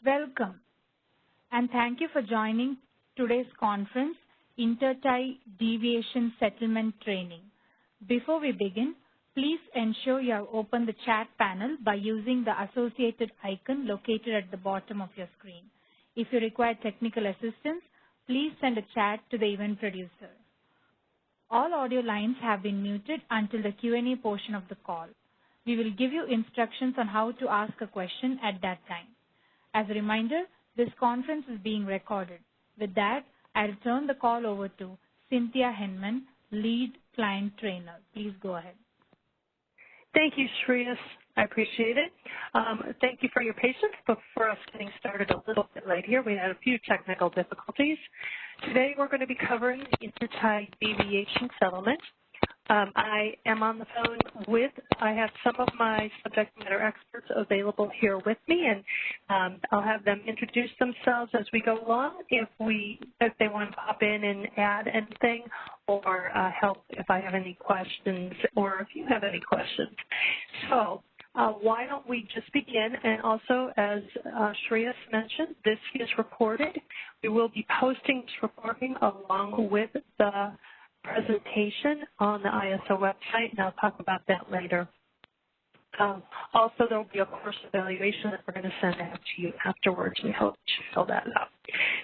Welcome, and thank you for joining today's conference, Intertie Deviation Settlement Training. Before we begin, please ensure you have opened the chat panel by using the associated icon located at the bottom of your screen. If you require technical assistance, please send a chat to the event producer. All audio lines have been muted until the Q&A portion of the call. We will give you instructions on how to ask a question at that time. As a reminder, this conference is being recorded. With that, I'll turn the call over to Cynthia Henman, Lead Client Trainer. Please go ahead. Thank you, Shreyas. I appreciate it. Thank you for your patience for us getting started a little bit late here. We had a few technical difficulties. Today we're going to be covering the Intertie Deviation Settlement. I am on the phone I have some of my subject matter experts available here with me, and I'll have them introduce themselves as we go along if they want to pop in and add anything or help if I have any questions or if you have any questions. So why don't we just begin? And also, as Shreyas mentioned, this is recorded. We will be posting this recording along with the presentation on the ISO website, and I'll talk about that later. Also, there will be a course evaluation that we're going to send out to you afterwards. We hope you fill that out.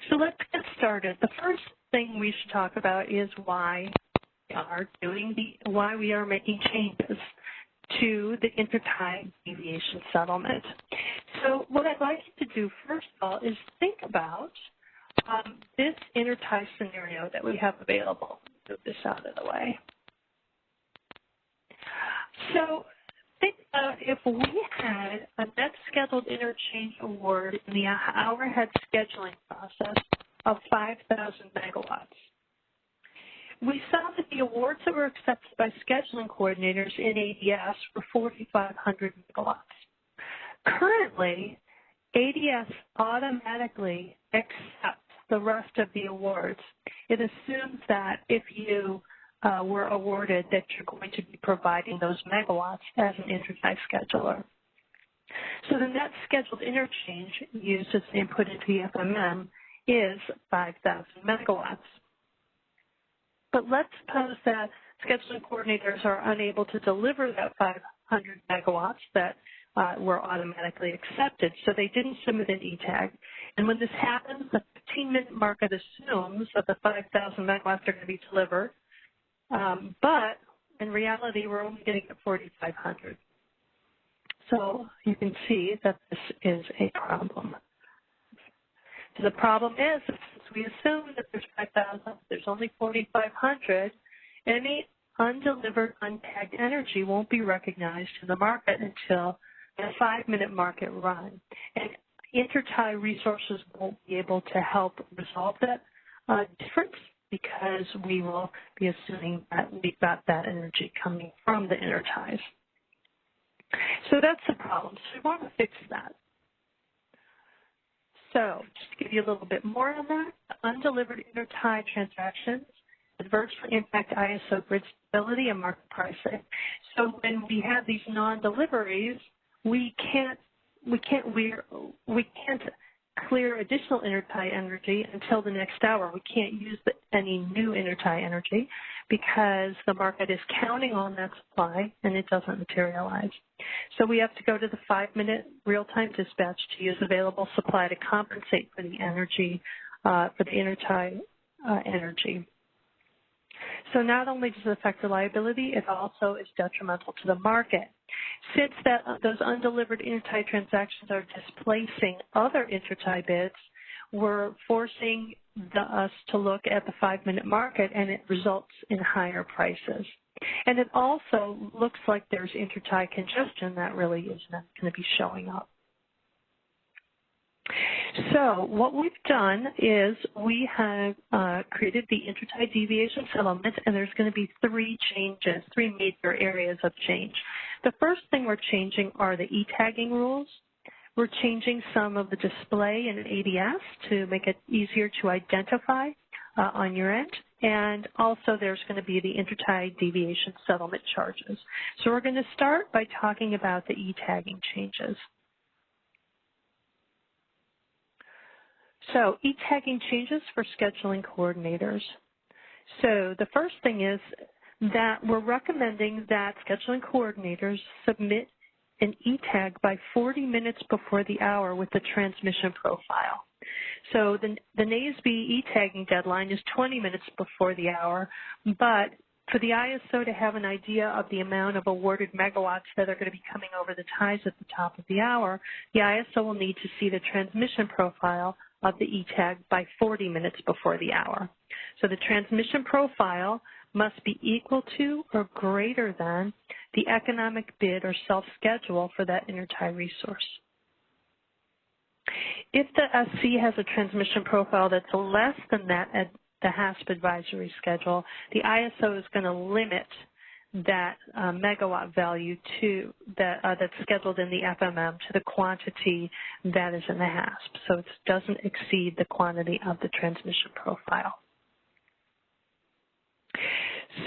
So let's get started. The first thing we should talk about is why we are making changes to the Intertie Deviation Settlement. So what I'd like you to do first of all is think about this intertie scenario that we have available. Move this out of the way. So think about if we had a net scheduled interchange award in the hour-ahead scheduling process of 5,000 megawatts. We saw that the awards that were accepted by scheduling coordinators in ADS were 4,500 megawatts. Currently, ADS automatically accepts the rest of the awards. It assumes that if you were awarded that you're going to be providing those megawatts as an intertie scheduler. So the net scheduled interchange used as the input into the FMM is 5,000 megawatts. But let's suppose that scheduling coordinators are unable to deliver that 500 megawatts that were automatically accepted, so they didn't submit an ETAG. And when this happens, the 15-minute market assumes that the 5,000 megawatts are going to be delivered, but in reality, we're only going to get 4,500. So you can see that this is a problem. So the problem is, since we assume that there's 5,000, there's only 4,500, any undelivered, untagged energy won't be recognized in the market until a 5-minute market run. And Intertie resources won't be able to help resolve that difference because we will be assuming that we've got that energy coming from the interties. So that's the problem. So we want to fix that. So just to give you a little bit more on that, undelivered intertie transactions adversely impact ISO grid stability and market pricing. So when we have these non-deliveries, we can't clear additional intertie energy until the next hour. We can't use any new intertie energy because the market is counting on that supply and it doesn't materialize. So we have to go to the 5-minute real-time dispatch to use available supply to compensate for the energy, for the intertie energy. So not only does it affect reliability, it also is detrimental to the market. Since those undelivered intertie transactions are displacing other intertie bids, we're forcing us to look at the 5-minute market, and it results in higher prices. And it also looks like there's intertie congestion that really is not going to be showing up. So what we've done is we have created the Intertie Deviation Settlement, and there's going to be three major areas of change. The first thing we're changing are the e-tagging rules. We're changing some of the display in ADS to make it easier to identify on your end. And also there's going to be the Intertie Deviation Settlement charges. So we're going to start by talking about the e-tagging changes. So e-tagging changes for scheduling coordinators. So the first thing is that we're recommending that scheduling coordinators submit an e-tag by 40 minutes before the hour with the transmission profile. So the NASB e-tagging deadline is 20 minutes before the hour, but for the ISO to have an idea of the amount of awarded megawatts that are going to be coming over the ties at the top of the hour, the ISO will need to see the transmission profile of the e-tag by 40 minutes before the hour. So the transmission profile must be equal to or greater than the economic bid or self-schedule for that intertie resource. If the SC has a transmission profile that's less than that at the HASP advisory schedule, the ISO is going to limit that megawatt value to that's scheduled in the FMM to the quantity that is in the HASP. So it doesn't exceed the quantity of the transmission profile.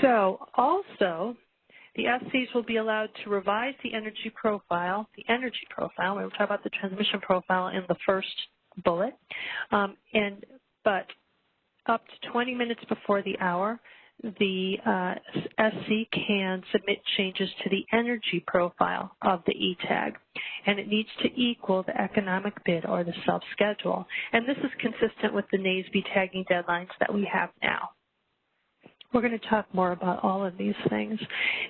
So also, the SCs will be allowed to revise the energy profile, we'll talk about the transmission profile in the first bullet, but up to 20 minutes before the hour, the SC can submit changes to the energy profile of the e-tag, and it needs to equal the economic bid or the self-schedule. And this is consistent with the NASB tagging deadlines that we have now. We're going to talk more about all of these things.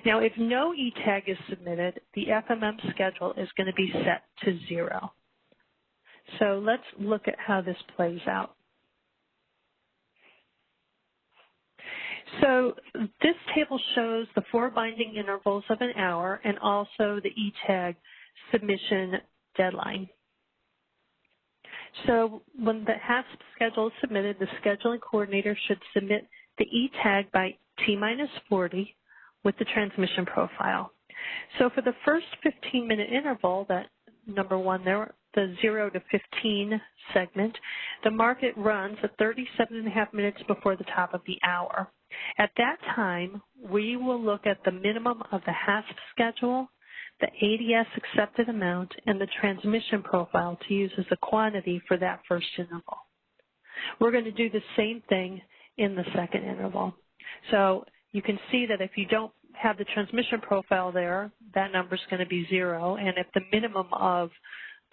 Now, if no e-tag is submitted, the FMM schedule is going to be set to 0. So let's look at how this plays out. So this table shows the 4 binding intervals of an hour and also the e-tag submission deadline. So when the HASP schedule is submitted, the scheduling coordinator should submit the e-tag by T-40 with the transmission profile. So for the first 15-minute interval, that number 1 there, the 0 to 15 segment, the market runs at 37.5 minutes before the top of the hour. At that time, we will look at the minimum of the HASP schedule, the ADS accepted amount, and the transmission profile to use as a quantity for that first interval. We're going to do the same thing in the second interval. So you can see that if you don't have the transmission profile there, that number is going to be 0, and if the minimum of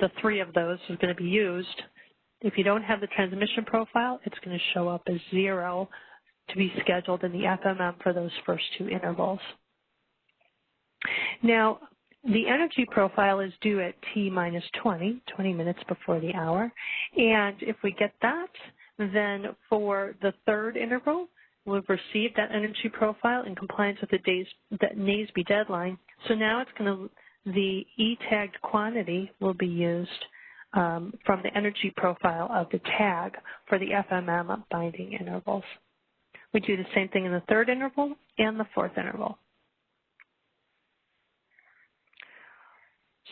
the 3 of those is going to be used, if you don't have the transmission profile, it's going to show up as 0 to be scheduled in the FMM for those first 2 intervals. Now, the energy profile is due at T-20, 20 minutes before the hour, and if we get that, then for the third interval, we've received that energy profile in compliance with the NASB deadline. So now it's going to, the e-tagged quantity will be used from the energy profile of the tag for the FMM binding intervals. We do the same thing in the third interval and the fourth interval.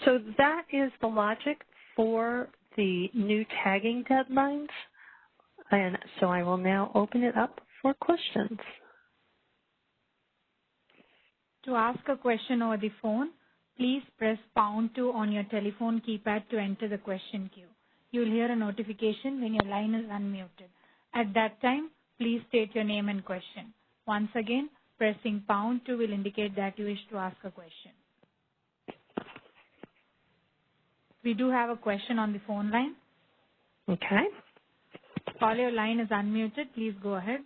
So that is the logic for the new tagging deadlines. And so I will now open it up for questions. To ask a question over the phone, please press #2 on your telephone keypad to enter the question queue. You will hear a notification when your line is unmuted. At that time, please state your name and question. Once again, pressing #2 will indicate that you wish to ask a question. We do have a question on the phone line. Okay. Caller, your line is unmuted. Please go ahead.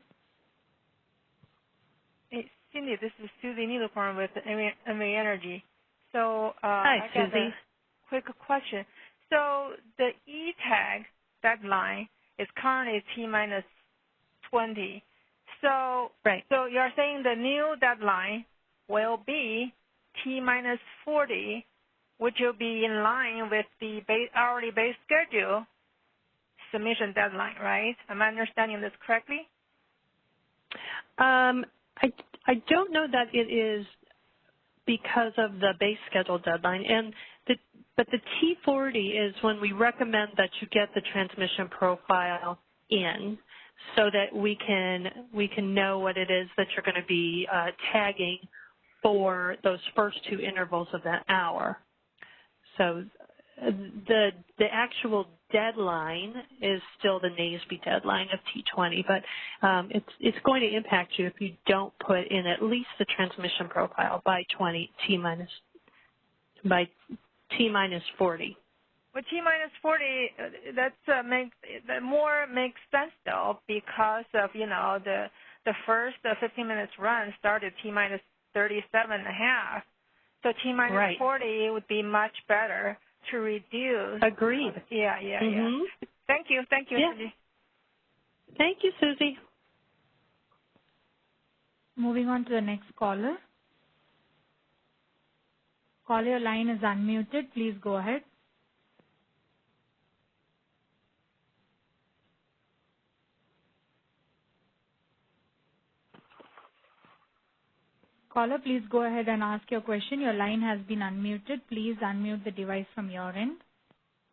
Hey, Cindy, this is Susie Niederkorn with MA Energy. So Hi, I got Susie. a quick question. So the e-tag deadline is currently T-20. So, right. So you're saying the new deadline will be T-40, which will be in line with the hourly base schedule submission deadline, right? Am I understanding this correctly? I don't know that it is because of the base schedule deadline, but the T40 is when we recommend that you get the transmission profile in, so that we can know what it is that you're going to be tagging for those first 2 intervals of that hour. So the actual deadline is still the NASB deadline of T20, but it's going to impact you if you don't put in at least the transmission profile by T minus 40. Well, T minus 40, that makes sense though, because of the first 15 minutes run started T minus 37.5. So T minus 40 would be much better to reduce. Agreed. Yeah. Thank you, Yeah. Susie. Thank you, Susie. Moving on to the next caller. Caller, your line is unmuted. Please go ahead. Caller, please go ahead and ask your question. Your line has been unmuted. Please unmute the device from your end.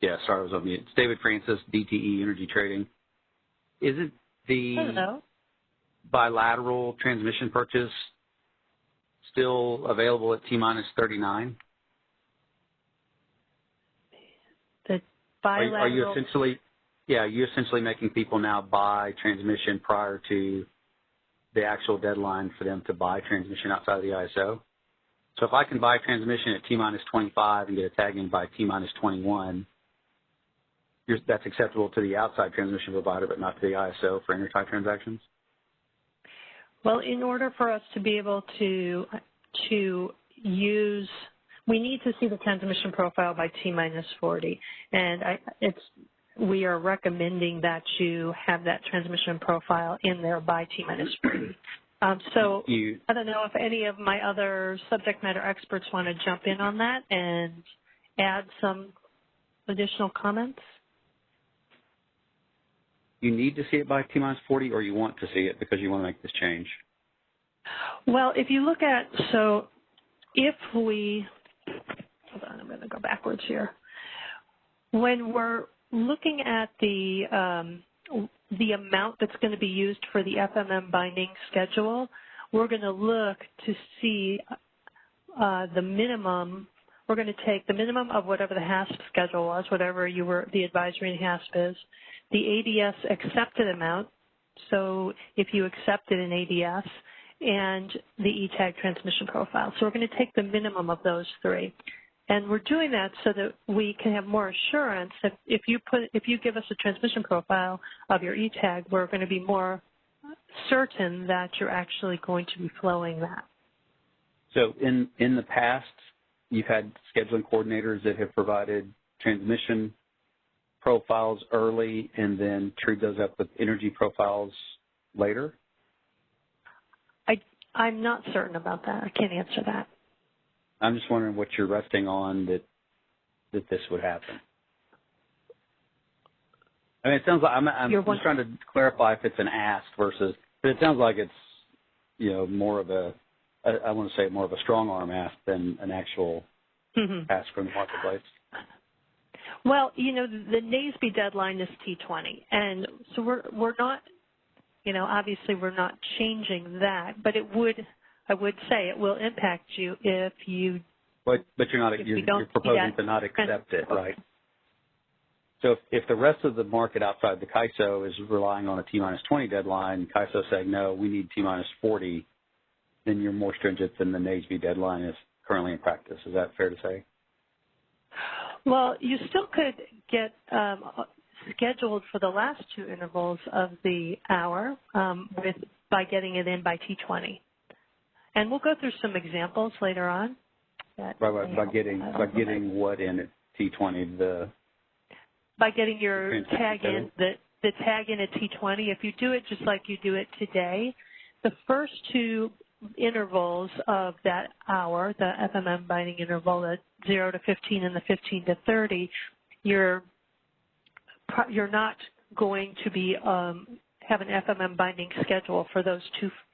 Yeah, sorry, I was on mute. It's David Francis, DTE Energy Trading. Isn't the bilateral transmission purchase still available at T-minus 39? The bilateral. Are you essentially making people now buy transmission prior to the actual deadline for them to buy transmission outside of the ISO? So if I can buy transmission at T-minus 25 and get a tag in by T-minus 21, that's acceptable to the outside transmission provider, but not to the ISO for intertie transactions? Well, in order for us to be able to use, we need to see the transmission profile by T-minus 40, and we are recommending that you have that transmission profile in there by T-minus 40. So I don't know if any of my other subject matter experts want to jump in on that and add some additional comments. You need to see it by T-minus 40, or you want to see it because you want to make this change? Well, if you look at, so if we, hold on, I'm going to go backwards here. When we're looking at the amount that's going to be used for the FMM binding schedule, we're going to look to see the minimum. We're going to take the minimum of whatever the HASP schedule was, whatever the advisory in HASP is, the ADS accepted amount, so if you accepted an ADS, and the ETAG transmission profile. So we're going to take the minimum of those three. And we're doing that so that we can have more assurance that if you give us a transmission profile of your ETAG, we're going to be more certain that you're actually going to be flowing that. So in the past, you've had scheduling coordinators that have provided transmission profiles early and then trued those up with energy profiles later? I'm not certain about that. I can't answer that. I'm just wondering what you're resting on that this would happen. I mean, it sounds like I'm just trying to clarify if it's an ask versus, but it sounds like it's, more of I want to say more of a strong arm ask than an actual ask from the marketplace. Well, the NASB deadline is T20, and so we're not, obviously we're not changing that, but I would say it will impact you if you. But you're proposing to not accept it, right? So if the rest of the market outside the CAISO is relying on a T-minus 20 deadline, CAISO saying, no, we need T-minus 40, then you're more stringent than the NASB deadline is currently in practice. Is that fair to say? Well, you still could get scheduled for the last two intervals of the hour by getting it in by T20. And we'll go through some examples later on. By getting what in at T20? By getting your tag in, the tag in at T20. If you do it just like you do it today, the first two intervals of that hour, the FMM binding interval, the 0 to 15 and the 15 to 30, you're not going to be have an FMM binding schedule for those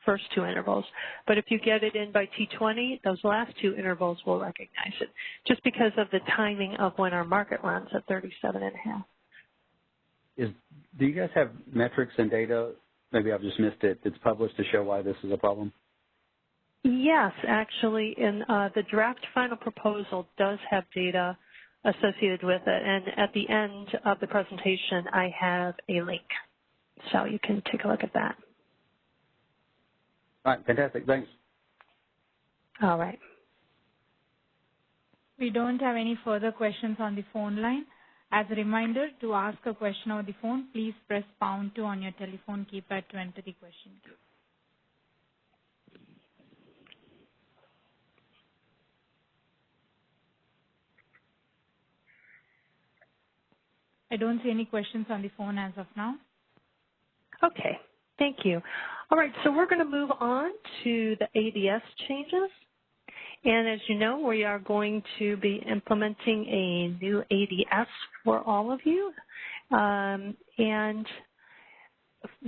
first two intervals. But if you get it in by T20, those last two intervals will recognize it, just because of the timing of when our market runs at 37.5. Do you guys have metrics and data? Maybe I've just missed it. It's published to show why this is a problem? Yes, actually, in the draft final proposal does have data associated with it. And at the end of the presentation, I have a link, so you can take a look at that. All right, fantastic. Thanks. All right. We don't have any further questions on the phone line. As a reminder, to ask a question over the phone, please press #2 on your telephone keypad to enter the question queue. I don't see any questions on the phone as of now. Okay, thank you. All right, so we're going to move on to the ADS changes. And as you know, we are going to be implementing a new ADS for all of you. And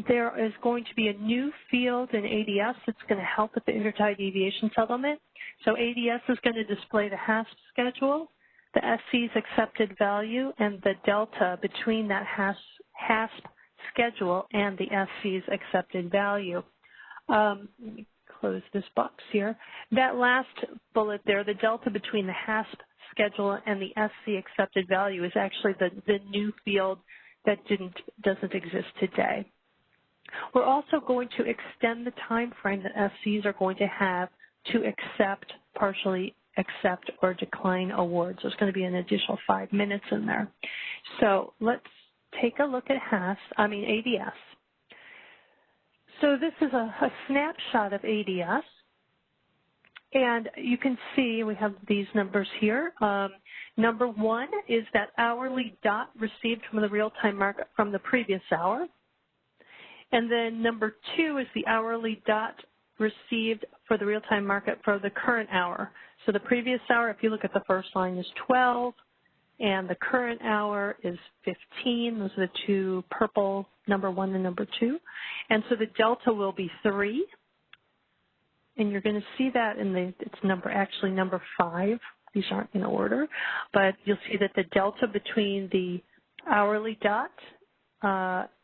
there is going to be a new field in ADS that's going to help with the Intertie Deviation Settlement. So ADS is going to display the HASP schedule, the SC's accepted value, and the delta between that HASP schedule and the SC's accepted value. Let me close this box here. That last bullet there, the delta between the HASP schedule and the SC accepted value, is actually the new field that doesn't exist today. We're also going to extend the time frame that SCs are going to have to accept, partially accept, or decline awards. There's going to be an additional 5 minutes in there. So let's take a look at ADS. So this is a snapshot of ADS, and you can see we have these numbers here. Number 1 is that hourly dot received from the real-time market from the previous hour, and then number 2 is the hourly dot received for the real-time market for the current hour. So the previous hour, if you look at the first line, is 12, and the current hour is 15. Those are the two purple, number 1 and number 2. And so the delta will be 3. And you're going to see that it's number 5. These aren't in order. But you'll see that the delta between the hourly dot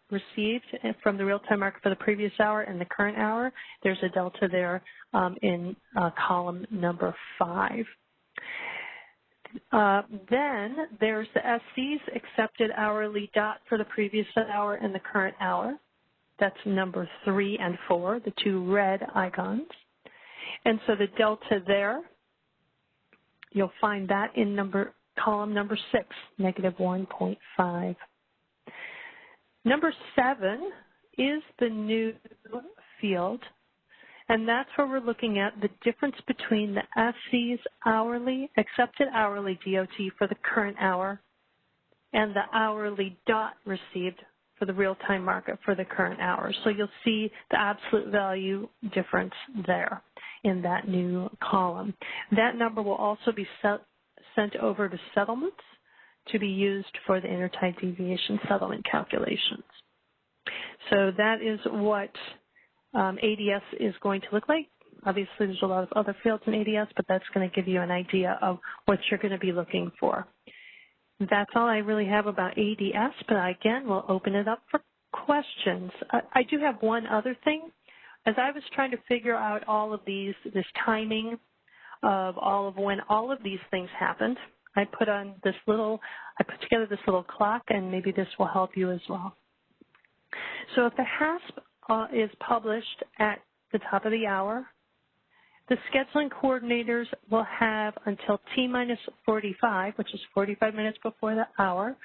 received from the real-time market for the previous hour and the current hour, there's a delta there in column number 5. Then there's the SC's accepted hourly dot for the previous hour and the current hour. That's number 3 and 4, the two red icons. And so the delta there, you'll find that in column number 6, negative 1.5. Number 7 is the new field, and that's where we're looking at the difference between the SC's accepted hourly DOT for the current hour and the hourly dot received for the real-time market for the current hour. So you'll see the absolute value difference there in that new column. That number will also be sent over to settlements to be used for the Intertie Deviation Settlement calculations. So that is what ADS is going to look like. Obviously, there's a lot of other fields in ADS, but that's going to give you an idea of what you're going to be looking for. That's all I really have about ADS, but again, we'll open it up for questions. I do have one other thing. As I was trying to figure out all of this timing of when all of these things happened, I put together this little clock, and maybe this will help you as well. So if the HASP is published at the top of the hour, the scheduling coordinators will have until T-45, which is 45 minutes before the hour,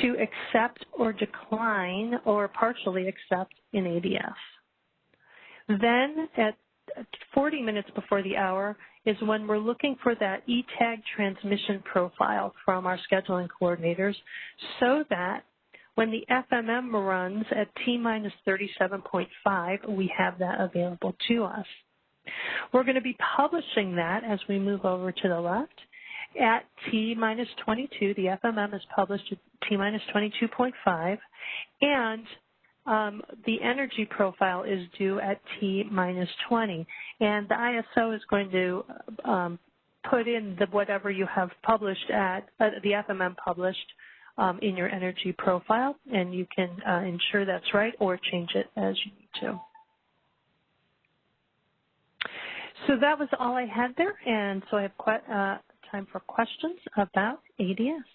to accept or decline or partially accept in ADS. Then at 40 minutes before the hour is when we're looking for that E-tag transmission profile from our scheduling coordinators, so that when the FMM runs at T-37.5, we have that available to us. We're going to be publishing that as we move over to the left at T-22. The FMM is published at T-22.5, and the energy profile is due at T-20. And the ISO is going to put in whatever you have published at, the FMM published in your energy profile, and you can ensure that's right or change it as you need to. So that was all I had there, and so I have time for questions about ADS.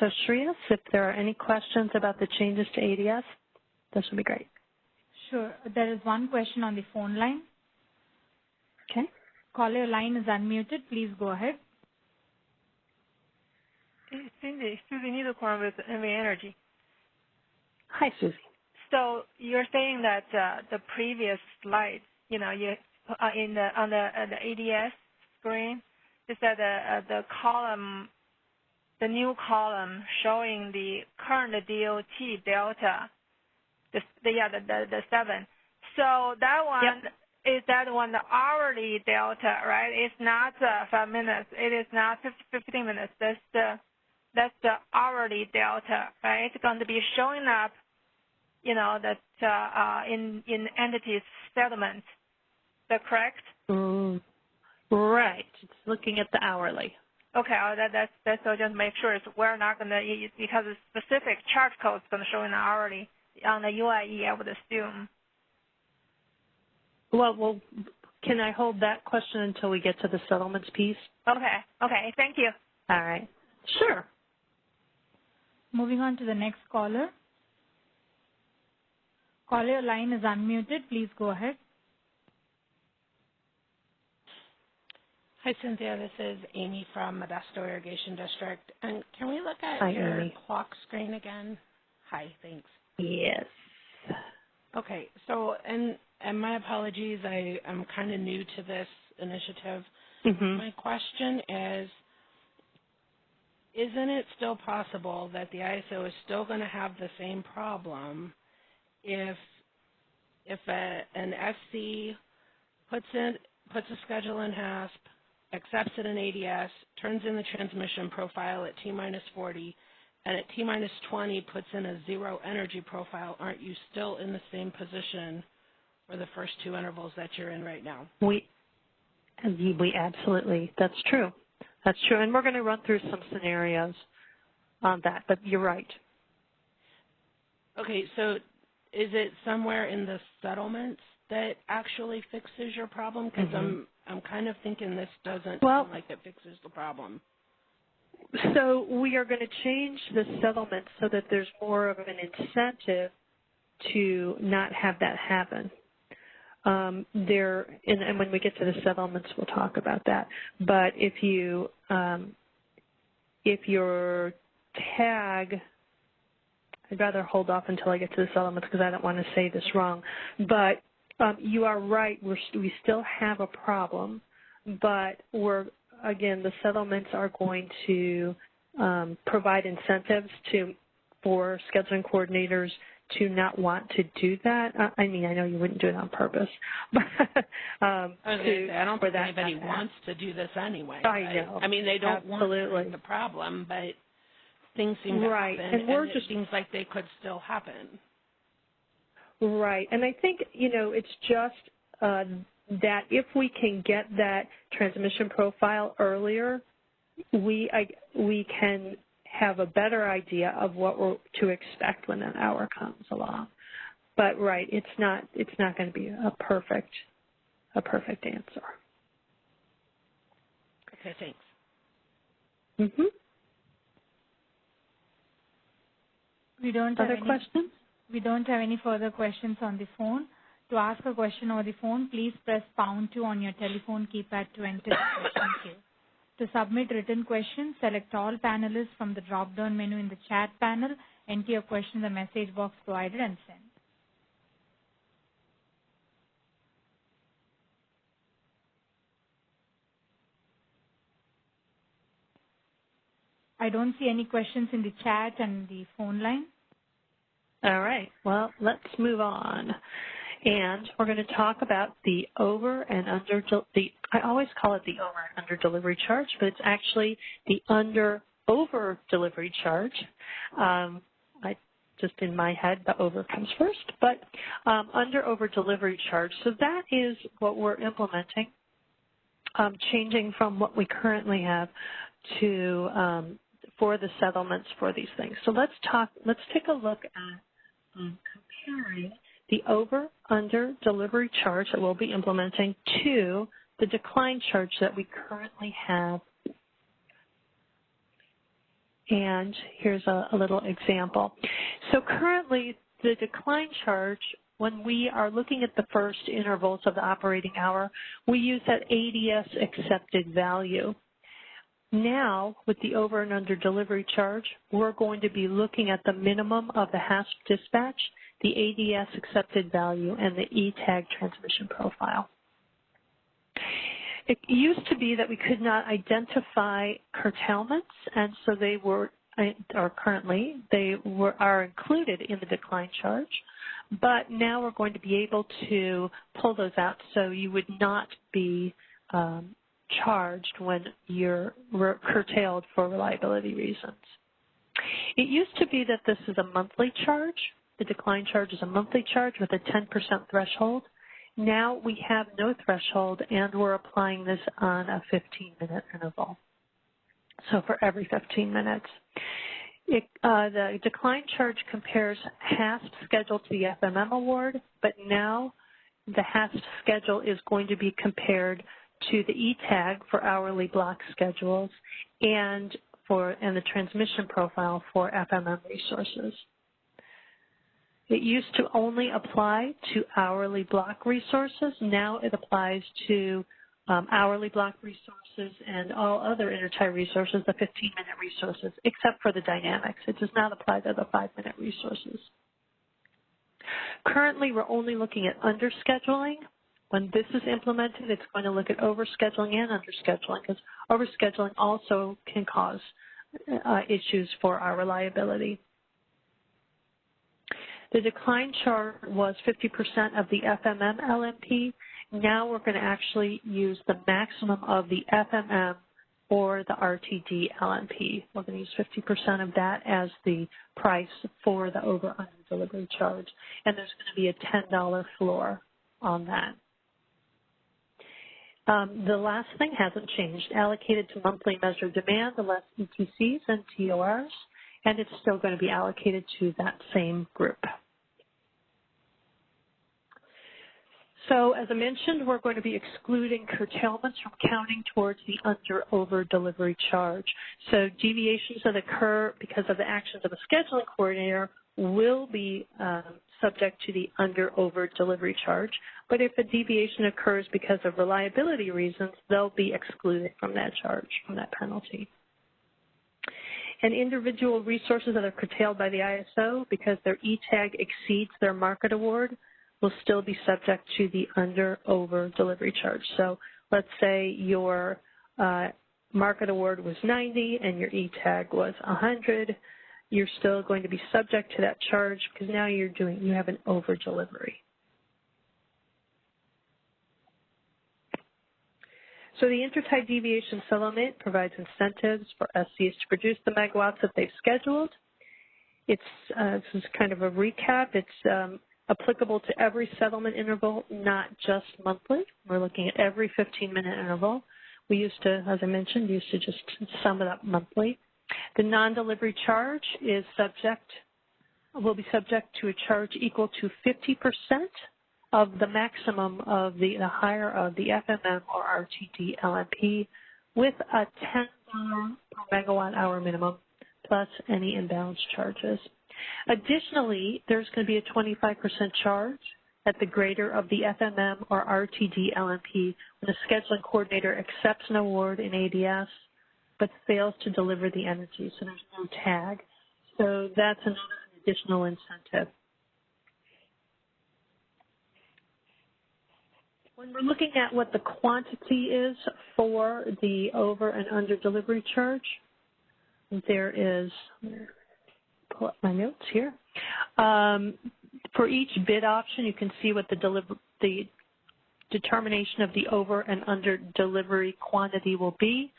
So Shreyas, if there are any questions about the changes to ADS, this would be great. Sure. There is one question on the phone line. Okay. Caller, line is unmuted. Please go ahead. Cindy, Susie Niederkorn with NV Energy. Hi, Susie. So you're saying that the previous slide, you know, on the ADS screen, is that the column, the new column showing the current DOT delta, the 7. So that one. Yep. Is that one the hourly delta, right? It's not 5 minutes. It is not 15 minutes. That's the hourly delta, right? It's going to be showing up, you know, that in entities settlement. Is that correct? Right. It's looking at the hourly. Okay. That's so just make sure we're not going to, because the specific charge code is going to show in the hourly on the UIE, I would assume. Well, can I hold that question until we get to the settlements piece? Okay. Thank you. All right. Sure. Moving on to the next caller. Caller, your line is unmuted. Please go ahead. Hi, Cynthia. This is Amy from Modesto Irrigation District. And can we look at Hi, your Amy. clock screen again? Hi, thanks. Yes. Okay. So, and my apologies. I am kind of new to this initiative. Mm-hmm. My question is, isn't it still possible that the ISO is still going to have the same problem if an SC puts a schedule in HASP, accepts it in ADS, turns in the transmission profile at T-minus 40, and at T-minus 20 puts in a zero energy profile? Aren't you still in the same position for the first two intervals that you're in right now? We absolutely, that's true. That's true. And we're going to run through some scenarios on that, but you're right. Okay, so is it somewhere in the settlements that actually fixes your problem? Because I'm kind of thinking this doesn't sound like it fixes the problem. So we are going to change the settlement so that there's more of an incentive to not have that happen. And when we get to the settlements, we'll talk about that. But if your tag, I'd rather hold off until I get to the settlements because I don't want to say this wrong. But you are right. We still have a problem, but again, the settlements are going to provide incentives for scheduling coordinators to not want to do that. I mean, I know you wouldn't do it on purpose, but I don't think anybody wants to do this anyway. I know. I mean, they don't want the problem, but things seem to happen, and it seems like they could still happen. Right, and I think, it's just that if we can get that transmission profile earlier, we can have a better idea of what we're to expect when that hour comes along. But right, it's not going to be a perfect answer. Okay, thanks. Mhm. Other questions? We don't have any further questions on the phone. To ask a question over the phone, please press #2 on your telephone keypad to enter the question queue. To submit written questions, select all panelists from the drop-down menu in the chat panel, enter your question in the message box provided, and send. I don't see any questions in the chat and the phone line. All right. Well, let's move on. And we're going to talk about the over and under, I always call it the over and under delivery charge, but it's actually the over delivery charge. Just in my head, the over comes first, but under over delivery charge. So that is what we're implementing, changing from what we currently have to for the settlements for these things. So let's take a look at comparing the over-under delivery charge that we'll be implementing to the decline charge that we currently have. And here's a little example. So currently, the decline charge, when we are looking at the first intervals of the operating hour, we use that ADS accepted value. Now, with the over and under delivery charge, we're going to be looking at the minimum of the HASP dispatch, the ADS accepted value, and the ETAG transmission profile. It used to be that we could not identify curtailments, and so they were, or currently, are included in the decline charge. But now we're going to be able to pull those out so you would not be charged when you're curtailed for reliability reasons. It used to be that this is a monthly charge. The decline charge is a monthly charge with a 10% threshold. Now we have no threshold, and we're applying this on a 15-minute interval. So for every 15 minutes. The decline charge compares HASP schedule to the FMM award, but now the HASP schedule is going to be compared to the ETAG for hourly block schedules and the transmission profile for FMM resources. It used to only apply to hourly block resources. Now it applies to hourly block resources and all other intertie resources, the 15-minute resources, except for the dynamics. It does not apply to the 5-minute resources. Currently, we're only looking at underscheduling. When this is implemented, it's going to look at overscheduling and underscheduling, because overscheduling also can cause issues for our reliability. The decline charge was 50% of the FMM LMP. Now we're going to actually use the maximum of the FMM or the RTD LMP. We're going to use 50% of that as the price for the over-under delivery charge, and there's going to be a $10 floor on that. The last thing hasn't changed, allocated to monthly measured demand, the less ETCs and TORs, and it's still going to be allocated to that same group. So as I mentioned, we're going to be excluding curtailments from counting towards the under-over delivery charge. So deviations that occur because of the actions of a scheduling coordinator will be subject to the under-over delivery charge. But if a deviation occurs because of reliability reasons, they'll be excluded from that charge, from that penalty. And individual resources that are curtailed by the ISO because their ETAG exceeds their market award will still be subject to the under-over delivery charge. So let's say your market award was 90 and your ETAG was 100. You're still going to be subject to that charge because now you have an over delivery. So the Intertie Deviation Settlement provides incentives for SCs to produce the megawatts that they've scheduled. This is kind of a recap. It's applicable to every settlement interval, not just monthly. We're looking at every 15-minute interval. We used to, as I mentioned, just sum it up monthly. The non-delivery charge will be subject to a charge equal to 50% of the maximum of the higher of the FMM or RTD LMP with a $10 per megawatt hour minimum plus any imbalance charges. Additionally, there's going to be a 25% charge at the greater of the FMM or RTD LMP when a scheduling coordinator accepts an award in ADS but fails to deliver the energy, so there's no tag. So that's another additional incentive. When we're looking at what the quantity is for the over and under delivery charge, there is, pull up my notes here. For each bid option, you can see what the determination of the over and under delivery quantity will be.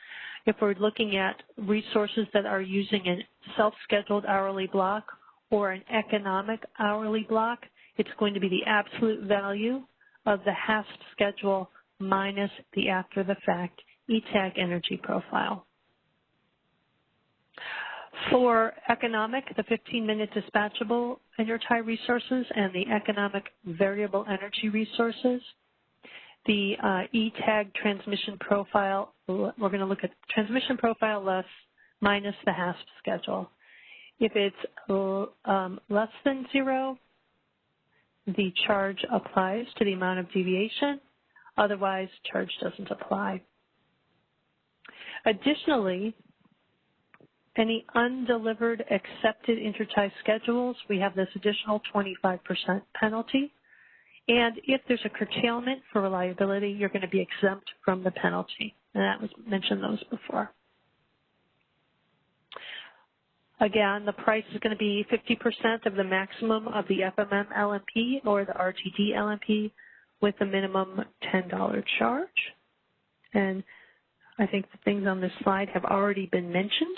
If we're looking at resources that are using a self-scheduled hourly block or an economic hourly block, it's going to be the absolute value of the HASP schedule minus the after-the-fact ETAG energy profile. For economic, the 15-minute dispatchable intertie resources and the economic variable energy resources, the ETAG transmission profile. We're going to look at transmission profile minus the HASP schedule. If it's less than 0, the charge applies to the amount of deviation. Otherwise, charge doesn't apply. Additionally, any undelivered accepted intertie schedules, we have this additional 25% penalty. And if there's a curtailment for reliability, you're going to be exempt from the penalty. And that was mentioned those before. Again, the price is going to be 50% of the maximum of the FMM LMP or the RTD LMP with a minimum $10 charge. And I think the things on this slide have already been mentioned.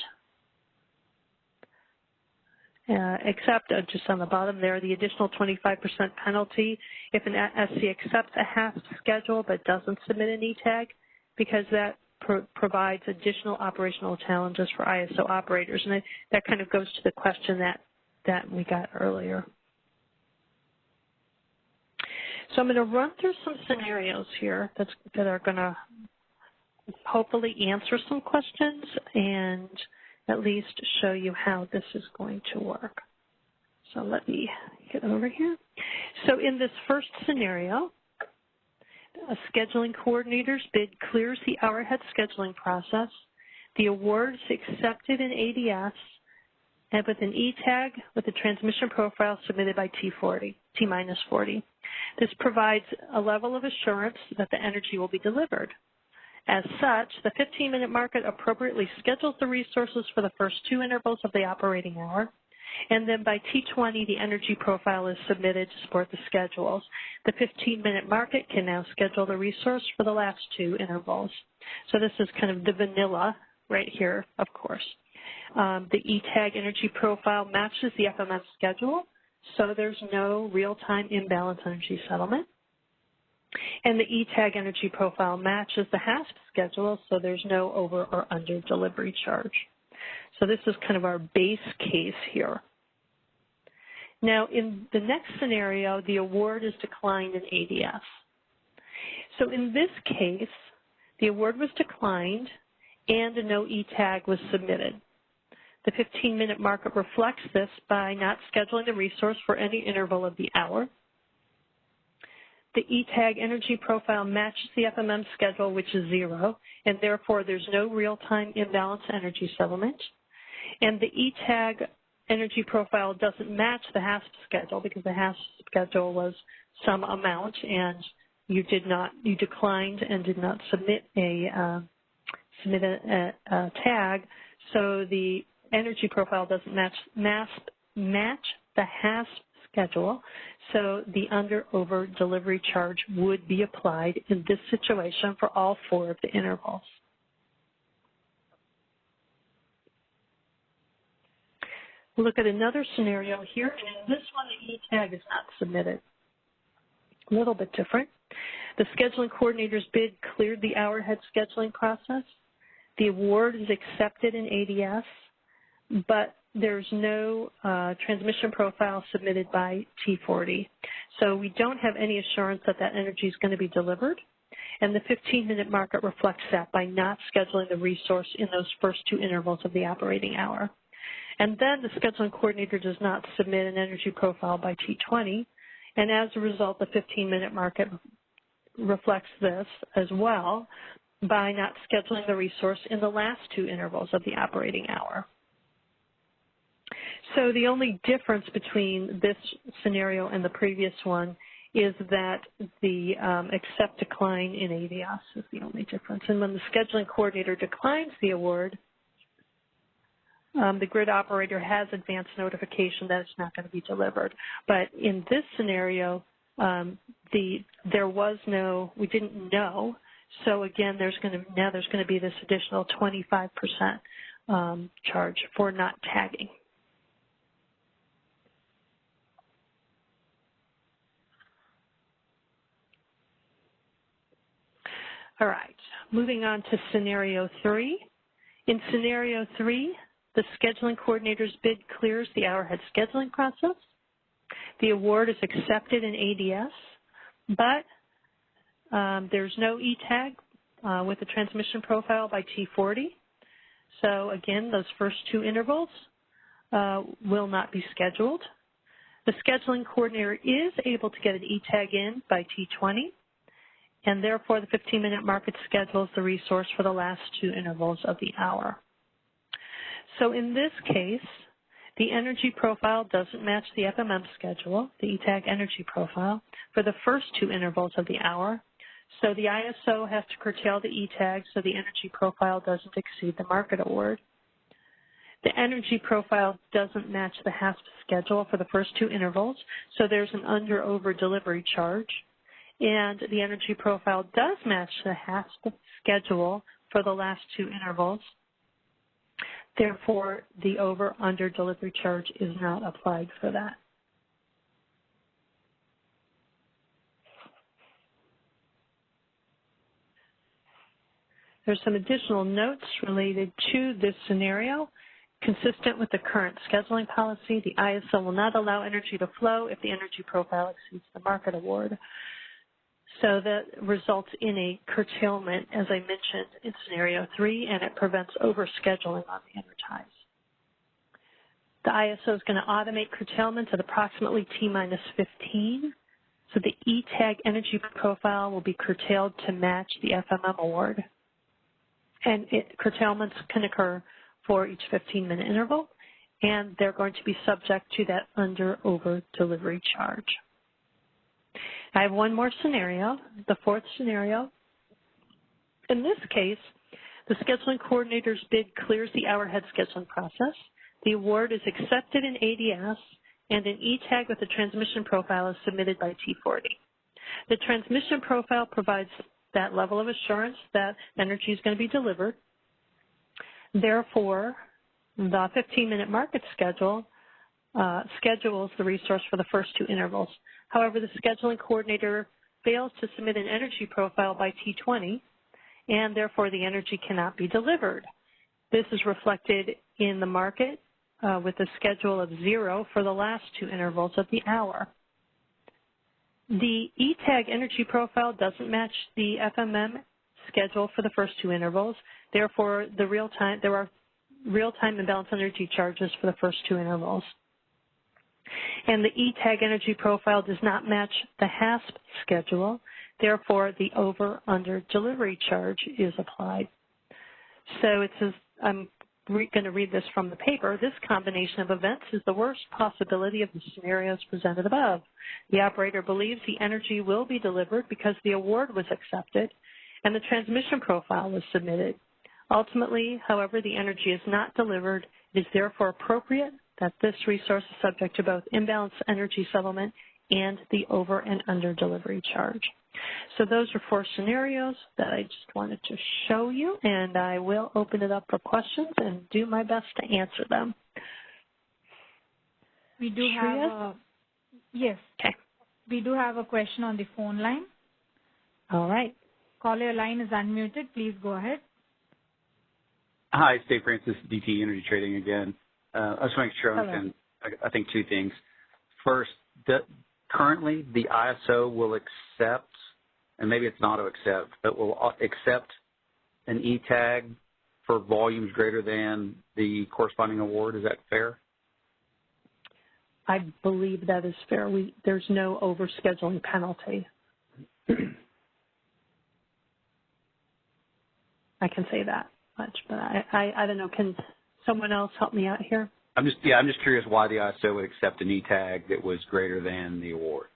Except just on the bottom there, the additional 25% penalty if an SC accepts a HASP schedule but doesn't submit an ETAG, because that provides additional operational challenges for ISO operators. And that kind of goes to the question that we got earlier. So I'm going to run through some scenarios here that are going to hopefully answer some questions and at least show you how this is going to work. So let me get over here. So in this first scenario, a scheduling coordinator's bid clears the hour-ahead scheduling process. The award is accepted in ADS and with an ETAG with a transmission profile submitted by T-40. This provides a level of assurance that the energy will be delivered. As such, the 15-minute market appropriately schedules the resources for the first 2 intervals of the operating hour, and then by T20, the energy profile is submitted to support the schedules. The 15-minute market can now schedule the resource for the last 2 intervals. So this is kind of the vanilla right here, of course. The ETAG energy profile matches the FMM schedule, so there's no real-time imbalance energy settlement. And the ETAG energy profile matches the HASP schedule, so there's no over or under delivery charge. So this is kind of our base case here. Now, in the next scenario, the award is declined in ADS. So in this case, the award was declined and a no ETAG was submitted. The 15-minute market reflects this by not scheduling the resource for any interval of the hour. The ETAG energy profile matches the FMM schedule, which is 0, and therefore there's no real-time imbalance energy settlement. And the ETAG energy profile doesn't match the HASP schedule because the HASP schedule was some amount, and you declined and did not submit a tag. So the energy profile doesn't match the HASP schedule, so the under-over delivery charge would be applied in this situation for all 4 of the intervals. We'll look at another scenario here, and in this one the ETAG is not submitted. A little bit different. The scheduling coordinator's bid cleared the hour-ahead scheduling process. The award is accepted in ADS, but there's no transmission profile submitted by T40. So we don't have any assurance that that energy is going to be delivered. And the 15-minute market reflects that by not scheduling the resource in those first 2 intervals of the operating hour. And then the scheduling coordinator does not submit an energy profile by T20. And as a result, the 15-minute market reflects this as well by not scheduling the resource in the last 2 intervals of the operating hour. So the only difference between this scenario and the previous one is that the accept decline in ADS is the only difference. And when the scheduling coordinator declines the award, the grid operator has advance notification that it's not going to be delivered. But in this scenario, we didn't know. So again, there's going to be this additional 25% charge for not tagging. All right, moving on to scenario 3. In scenario 3, the scheduling coordinator's bid clears the hour-ahead scheduling process. The award is accepted in ADS, but There's no E-tag with the transmission profile by T40. So again, those first two intervals will not be scheduled. The scheduling coordinator is able to get an E-tag in by T20, and therefore the 15-minute market schedules the resource for the last two intervals of the hour. So in this case, the energy profile doesn't match the FMM schedule, the E-tag energy profile, for the first two intervals of the hour. So the ISO has to curtail the E-tag so the energy profile doesn't exceed the market award. The energy profile doesn't match the HASP schedule for the first two intervals, so there's an under-over delivery charge. And the energy profile does match the HASP schedule for the last two intervals. Therefore, the over-under delivery charge is not applied for that. There's some additional notes related to this scenario. Consistent with the current scheduling policy, the ISO will not allow energy to flow if the energy profile exceeds the market award. So that results in a curtailment, as I mentioned, in scenario 3, and it prevents overscheduling on the interties. The ISO is going to automate curtailment at approximately T-15, so the E-tag energy profile will be curtailed to match the FMM award. And curtailments can occur for each 15-minute interval, and they're going to be subject to that under-over delivery charge. I have one more scenario, the fourth scenario. In this case, the scheduling coordinator's bid clears the hour-ahead scheduling process. The award is accepted in ADS, and an E-tag with a transmission profile is submitted by T40. The transmission profile provides that level of assurance that energy is going to be delivered. Therefore, the 15-minute market schedule schedules the resource for the first two intervals. However, the scheduling coordinator fails to submit an energy profile by T20, and therefore the energy cannot be delivered. This is reflected in the market with a schedule of 0 for the last two intervals of the hour. The E-tag energy profile doesn't match the FMM schedule for the first two intervals. Therefore, there are real-time imbalance energy charges for the first two intervals. And the E-tag energy profile does not match the HASP schedule. Therefore, the over-under delivery charge is applied. So it says, I'm going to read this from the paper. This combination of events is the worst possibility of the scenarios presented above. The operator believes the energy will be delivered because the award was accepted and the transmission profile was submitted. Ultimately, however, the energy is not delivered. It is therefore appropriate that this resource is subject to both imbalance energy settlement and the over and under delivery charge. So those are 4 scenarios that I just wanted to show you, and I will open it up for questions and do my best to answer them. We do have yes. Okay. We do have a question on the phone line. All right. Caller, your line is unmuted. Please go ahead. Hi, Dave Francis, DT Energy Trading again. I just want to make sure I understand, I think, 2 things. First, currently the ISO will accept, and maybe it's not to accept, but will accept an E-tag for volumes greater than the corresponding award. Is that fair? I believe that is fair. There's no overscheduling penalty. I can say that much, but I don't know. Can someone else help me out here? I'm just curious why the ISO would accept an E-tag that was greater than the award.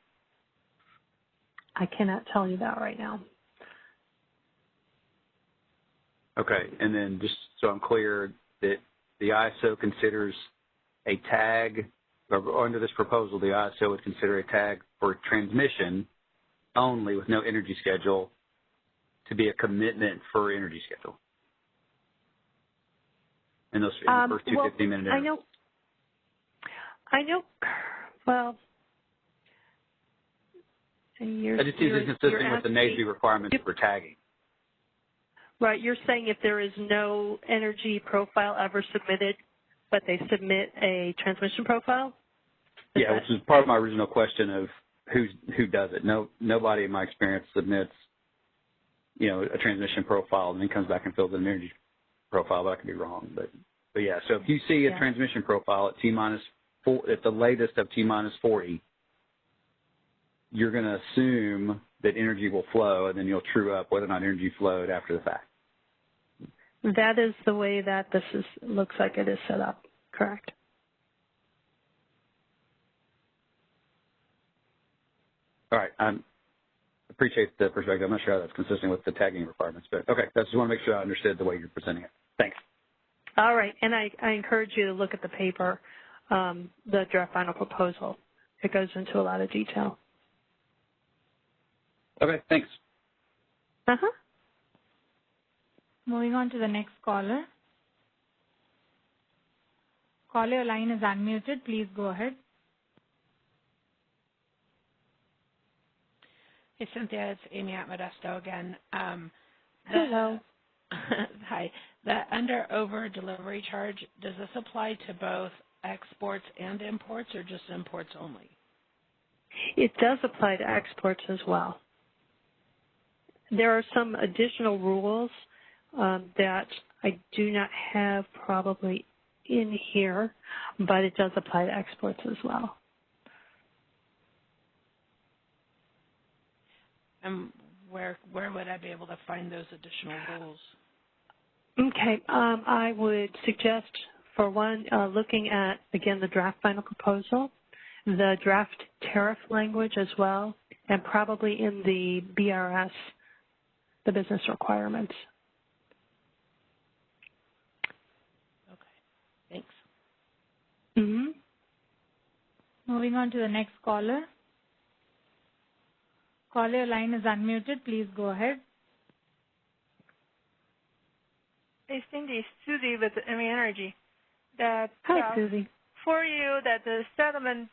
I cannot tell you that right now. Okay, and then just so I'm clear, that the ISO considers a tag, or under this proposal, the ISO would consider a tag for transmission only with no energy schedule to be a commitment for energy schedule. In those in the first two 15-minute intervals. I know. Well, that just seems inconsistent with the NASB requirements for tagging. Right. You're saying if there is no energy profile ever submitted, but they submit a transmission profile? Which is part of my original question of who does it. Nobody in my experience submits a transmission profile and then comes back and fills an energy profile, but I could be wrong. But yeah, so if you see a transmission profile at T-4, at the latest of T-40, you're going to assume that energy will flow, and then you'll true up whether or not energy flowed after the fact. That is the way that this looks like it is set up, correct? All right. I appreciate the perspective. I'm not sure how that's consistent with the tagging requirements, but okay. I just want to make sure I understood the way you're presenting it. Thanks. All right. And I encourage you to look at the paper, the draft final proposal. It goes into a lot of detail. Okay. Thanks. Uh-huh. Moving on to the next caller. Caller, your line is unmuted. Please go ahead. Hey, Cynthia, it's Amy at Modesto again. Hello. Hi. The under-over delivery charge, does this apply to both exports and imports or just imports only? It does apply to exports as well. There are some additional rules that I do not have probably in here, but it does apply to exports as well. And where would I be able to find those additional rules? Okay, I would suggest, for one, looking at, again, the draft final proposal, the draft tariff language as well, and probably in the BRS, the business requirements. Okay, thanks. Mm-hmm. Moving on to the next caller. Caller, your line is unmuted. Please go ahead. Hey, Cindy, Susie with ME Energy. That Hi, Susie. For you, that the settlement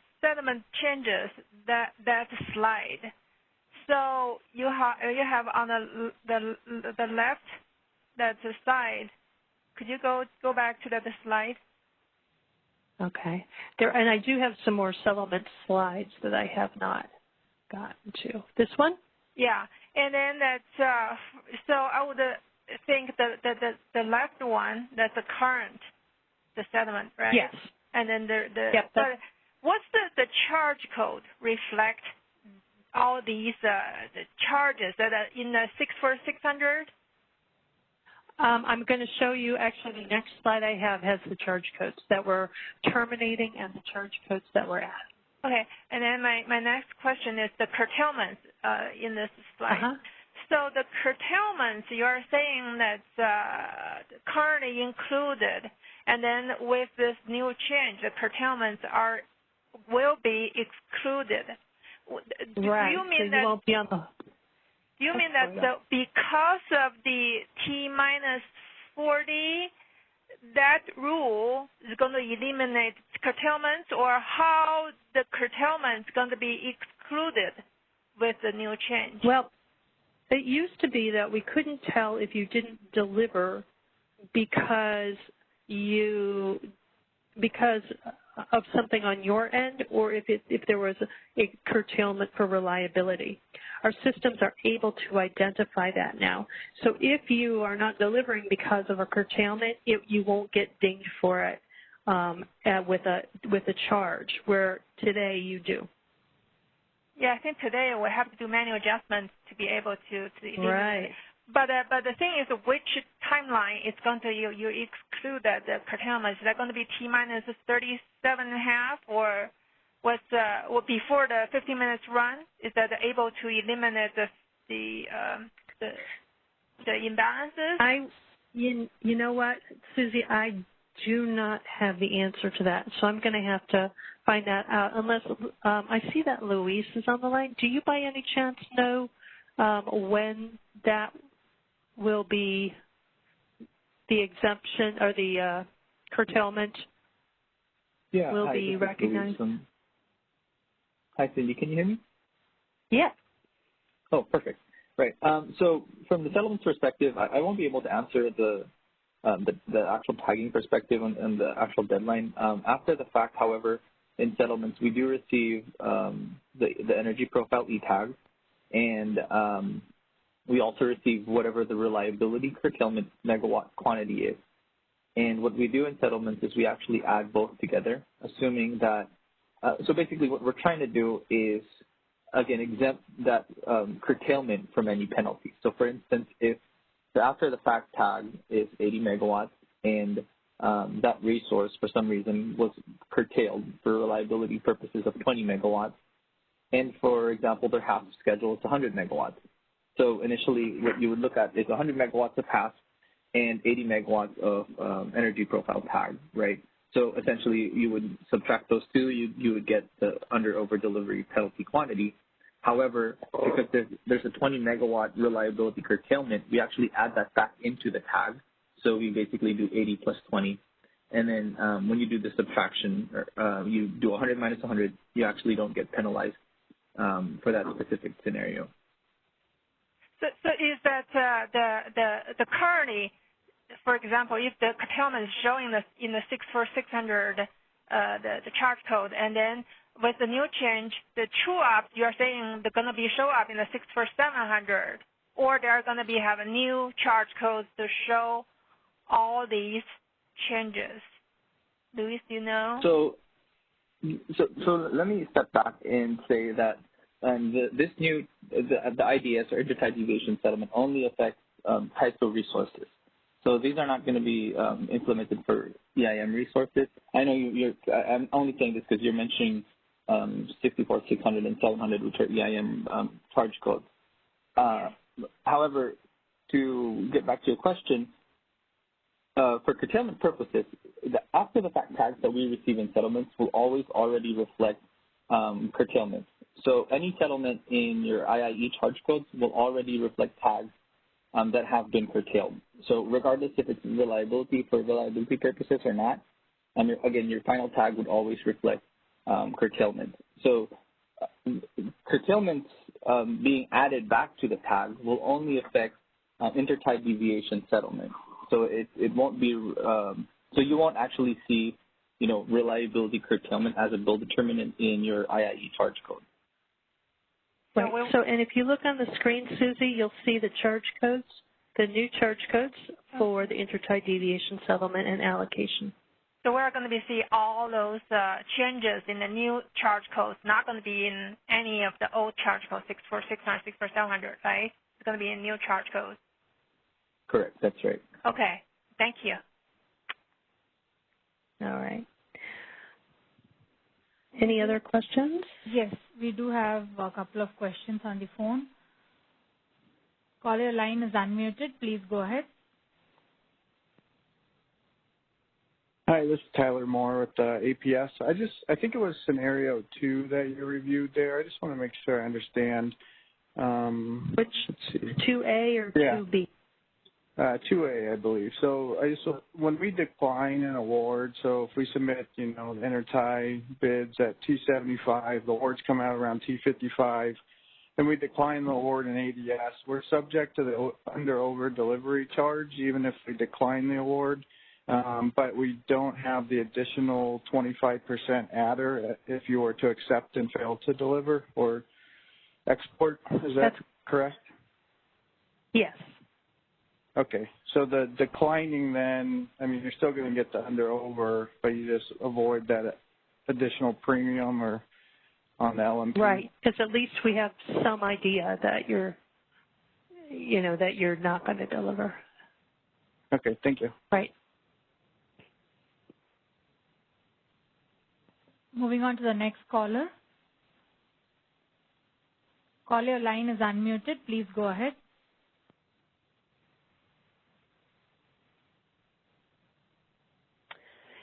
changes that slide. So you have on the left, that's a side. Could you go back to that slide? Okay. And I do have some more settlement slides that I have not gotten to. This one? Yeah, and then that's so I would think that the left one, that's the current, the settlement, right? Yes. And then yep, but what's the charge code reflect all these the charges that are in the 64600? I'm going to show you, actually, the next slide I have has the charge codes that we're terminating and the charge codes that we're at. Okay, and then my next question is the curtailments in this slide. Uh-huh. So the curtailments, you are saying that's currently included, and then with this new change, the curtailments will be excluded. Right. Do you mean so you won't be on the... Do you mean that because of the T-40, that rule is going to eliminate curtailments, or how the curtailment is going to be excluded with the new change? Well, it used to be that we couldn't tell if you didn't deliver because of something on your end, or if there was a curtailment for reliability. Our systems are able to identify that now. So if you are not delivering because of a curtailment, you won't get dinged for it with a charge, where today you do. Yeah, I think today we have to do manual adjustments to be able to right. But the thing is, which timeline is going to you exclude the curtailment? Is that going to be T-minus 37.5, or what's before the 15 minutes run? Is that able to eliminate the imbalances? You know what, Susie, I do not have the answer to that, so I'm going to have to find that out. Unless I see that Luis is on the line. Do you by any chance know when that will be the exemption or the curtailment will be recognized? Hi, Cindy. Can you hear me? Yeah. Oh, perfect. Right. So from the settlements perspective, I won't be able to answer the actual tagging perspective and the actual deadline. After the fact, however, in settlements, we do receive the energy profile e-tag, and we also receive whatever the reliability curtailment megawatt quantity is. And what we do in settlements is we actually add both together, assuming that, so basically what we're trying to do is, again, exempt that curtailment from any penalty. So for instance, if the after the fact tag is 80 megawatts and that resource for some reason was curtailed for reliability purposes of 20 megawatts, and for example, their HASP schedule is 100 megawatts. So initially what you would look at is 100 megawatts of HASP and 80 megawatts of energy profile tag, right? So essentially you would subtract those two, you would get the under-over delivery penalty quantity. However, because there's a 20 megawatt reliability curtailment, we actually add that back into the tag. So we basically do 80 plus 20. And then when you do the subtraction, you do 100 minus 100, you actually don't get penalized for that specific scenario. So is that the currently, for example, if the curtailment is showing in the 64600 the charge code, and then with the new change, the true up, you're saying they're going to be show up in the 64700, or they're going to have a new charge code to show all these changes. Luis, do you know? So let me step back and say that the IDS or Intertie Deviation Settlement only affects TISO resources. So these are not going to be implemented for EIM resources. I know I'm only saying this because you're mentioning 64600 and 700, which are EIM charge codes. However, to get back to your question, for curtailment purposes, the after the fact tags that we receive in settlements will always already reflect curtailments. So any settlement in your IIE charge codes will already reflect tags that have been curtailed. So regardless if it's reliability for reliability purposes or not, again, your final tag would always reflect curtailment. So curtailments being added back to the tag will only affect intertie deviation settlement. So it won't be, so you won't actually see, reliability curtailment as a bill determinant in your IIE charge code. Right. So, and if you look on the screen, Susie, you'll see the charge codes, the new charge codes for the intertie deviation settlement and allocation. So we're going to be see all those changes in the new charge codes, not going to be in any of the old charge codes, 64600, 64700, right? It's going to be in new charge codes. Correct. That's right. Okay. Thank you. All right. Any other questions? Yes, we do have a couple of questions on the phone. Caller line is unmuted. Please go ahead. Hi, this is Tyler Moore with APS. I think it was scenario 2 that you reviewed there. I just want to make sure I understand. Which 2A or 2B? 2A, I believe. So when we decline an award, so if we submit, the intertie bids at T75, the awards come out around T55, and we decline the award in ADS, we're subject to the under-over delivery charge, even if we decline the award, but we don't have the additional 25% adder if you were to accept and fail to deliver or export. Is that correct? Yes. Okay, so the declining then, you're still going to get the under-over, but you just avoid that additional premium or on the LMP. Right, because at least we have some idea that you're not going to deliver. Okay, thank you. Right. Moving on to the next caller. Caller line is unmuted. Please go ahead.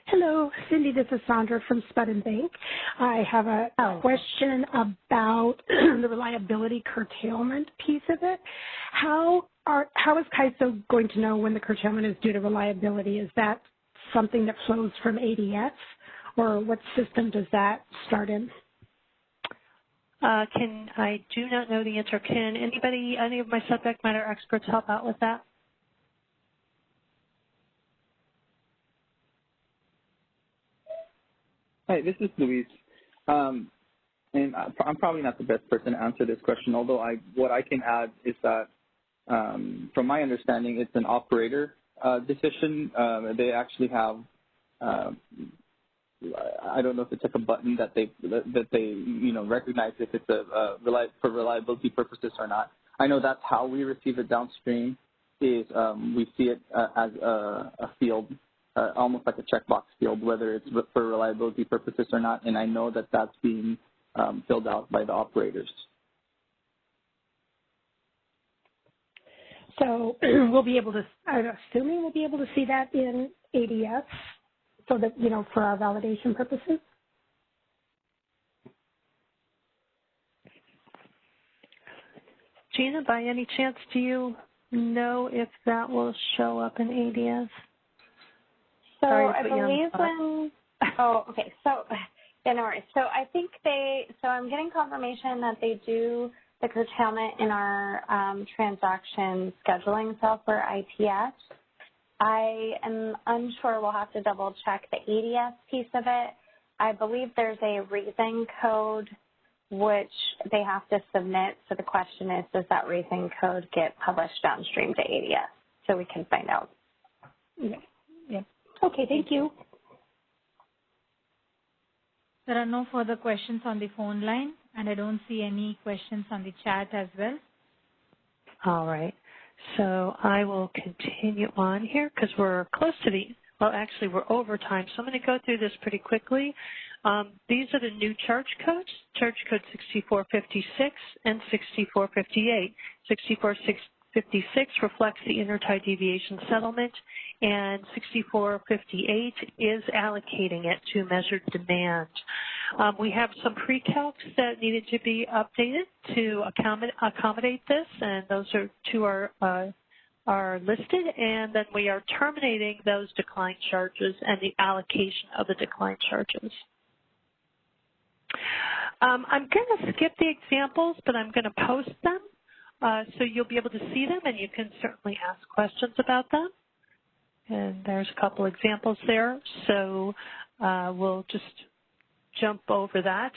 Hello, Cindy, this is Sandra from Spud & Bank. I have a question about the reliability curtailment piece of it. How is CAISO going to know when the curtailment is due to reliability? Is that something that flows from ADS, or what system does that start in? I do not know the answer. Can any of my subject matter experts help out with that? Hi, this is Luis, and I'm probably not the best person to answer this question, although what I can add is that from my understanding, it's an operator decision. They actually have, I don't know if it's like a button that they recognize if it's for reliability purposes or not. I know that's how we receive it downstream. Is we see it as a field, almost like a checkbox field, whether it's for reliability purposes or not. And I know that that's being filled out by the operators. So we'll be able to, I'm assuming we'll be able to see that in ADS so that, for our validation purposes. Gina, by any chance, do you know if that will show up in ADS? So I believe no worries. So I think I'm getting confirmation that they do the curtailment in our transaction scheduling software, IPS. I am unsure. We'll have to double check the ADS piece of it. I believe there's a raising code which they have to submit. So the question is, does that raising code get published downstream to ADS? So we can find out. Yeah. Okay, thank you. There are no further questions on the phone line, and I don't see any questions on the chat as well. All right. So I will continue on here because we're close to actually we're over time. So I'm going to go through this pretty quickly. These are the new charge codes, charge code 6456 and 6458. 6456 reflects the Intertie Deviation Settlement, and 6458 is allocating it to measured demand. We have some pre-calcs that needed to be updated to accommodate this, and those two are listed, and then we are terminating those decline charges and the allocation of the decline charges. I'm going to skip the examples, but I'm going to post them so you'll be able to see them, and you can certainly ask questions about them. And there's a couple examples there, so we'll just jump over that.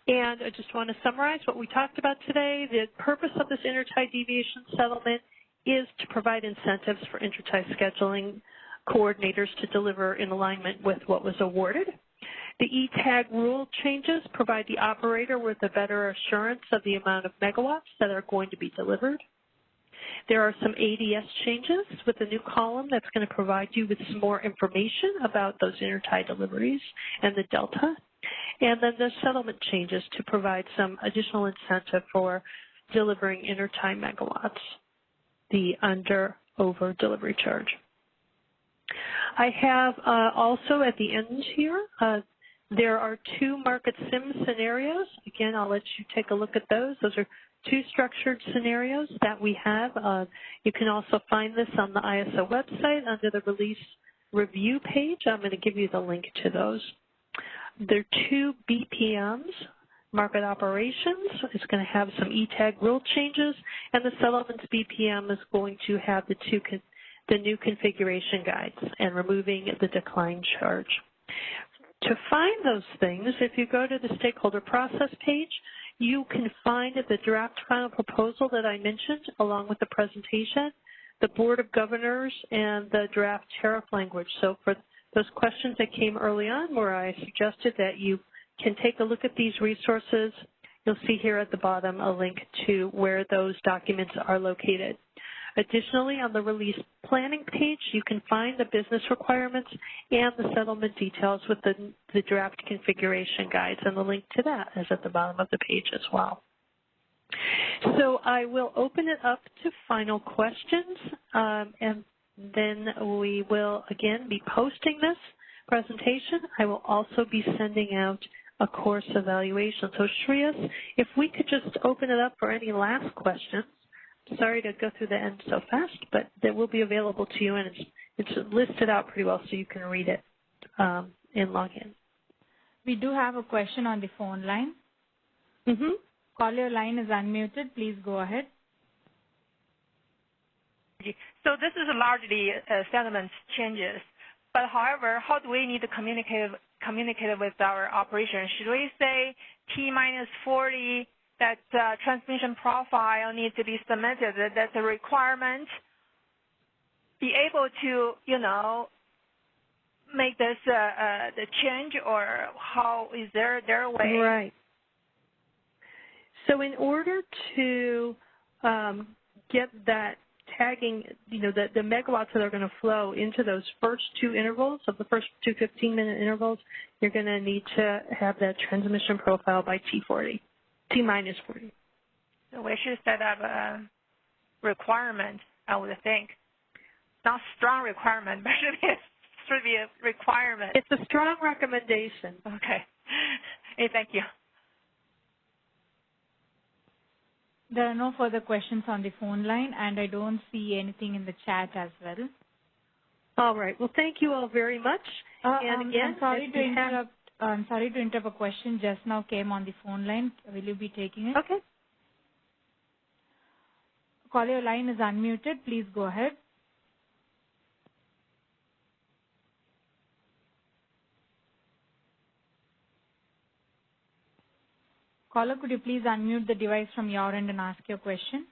And I just want to summarize what we talked about today. The purpose of this intertie deviation settlement is to provide incentives for intertie scheduling coordinators to deliver in alignment with what was awarded. The ETAG rule changes provide the operator with a better assurance of the amount of megawatts that are going to be delivered. There are some ADS changes with a new column that's going to provide you with some more information about those intertie deliveries and the delta. And then the settlement changes to provide some additional incentive for delivering intertie megawatts, the under-over delivery charge. I have also at the end here, there are two market sim scenarios. Again, I'll let you take a look at those. Those are two structured scenarios that we have. You can also find this on the ISO website under the release review page. I'm going to give you the link to those. There are two BPMs. Market operations is going to have some ETAG rule changes, and the settlements BPM is going to have the new configuration guides and removing the decline charge. To find those things, if you go to the stakeholder process page, you can find the draft final proposal that I mentioned along with the presentation, the Board of Governors, and the draft tariff language. So for those questions that came early on where I suggested that you can take a look at these resources, you'll see here at the bottom a link to where those documents are located. Additionally, on the release planning page, you can find the business requirements and the settlement details with the draft configuration guides, and the link to that is at the bottom of the page as well. So I will open it up to final questions, and then we will, again, be posting this presentation. I will also be sending out a course evaluation. So Shreyas, if we could just open it up for any last questions. Sorry to go through the end so fast, but they will be available to you, and it's listed out pretty well so you can read it and log in. We do have a question on the phone line. Caller line is unmuted. Please go ahead. So this is largely settlement changes. But however, how do we need to communicate with our operation? Should we say T minus 40 that transmission profile needs to be submitted. That's a requirement. Be able to, make this the change, or how is there way? Right. So in order to get that tagging, the megawatts that are going to flow into those first two intervals, of the first two 15-minute intervals, you're going to need to have that transmission profile by T40, T-40. So we should set up a requirement, I would think. Not strong requirement, but should be a requirement. It's a strong recommendation. Okay. Hey, thank you. There are no further questions on the phone line, and I don't see anything in the chat as well. All right. Well, thank you all very much. And again, I'm sorry to interrupt. I'm sorry to interrupt. A question just now came on the phone line. Will you be taking it? Okay. Caller, your line is unmuted. Please go ahead. Caller, could you please unmute the device from your end and ask your question?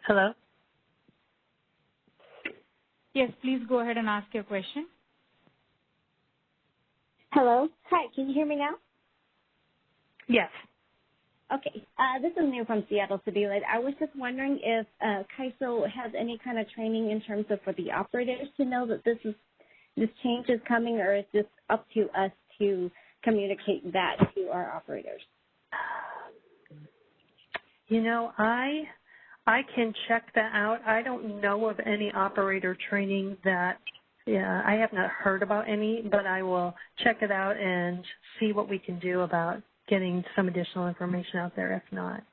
Hello? Yes, please go ahead and ask your question. Hello. Hi, can you hear me now? Yes. Okay. This is Neil from Seattle City Light. I was just wondering if CAISO has any kind of training in terms of for the operators to know that this change is coming, or is this up to us to communicate that to our operators? I can check that out. I don't know of any operator training that, I have not heard about any, but I will check it out and see what we can do about getting some additional information out there if not.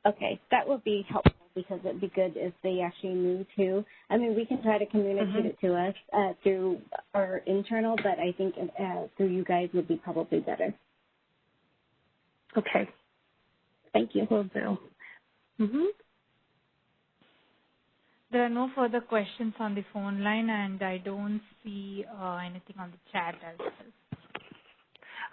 Okay, that would be helpful because it would be good if they actually knew too. I mean, we can try to communicate it to us through our internal, but I think through you guys would be probably better. Okay. Thank you. Will do. There are no further questions on the phone line, and I don't see anything on the chat as well.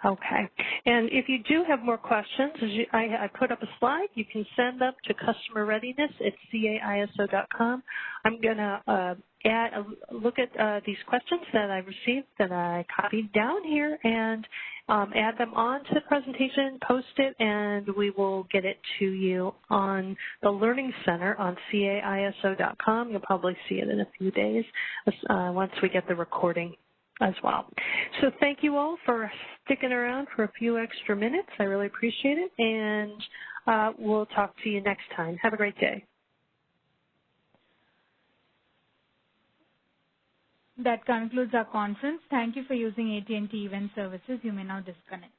Okay. And if you do have more questions, I put up a slide. You can send them to customerreadiness@caiso.com. I'm going to look at these questions that I received that I copied down here and add them on to the presentation, post it, and we will get it to you on the Learning Center on caiso.com. You'll probably see it in a few days once we get the recording as well. So thank you all for sticking around for a few extra minutes. I really appreciate it, and we'll talk to you next time. Have a great day. That concludes our conference. Thank you for using AT&T Event Services. You may now disconnect.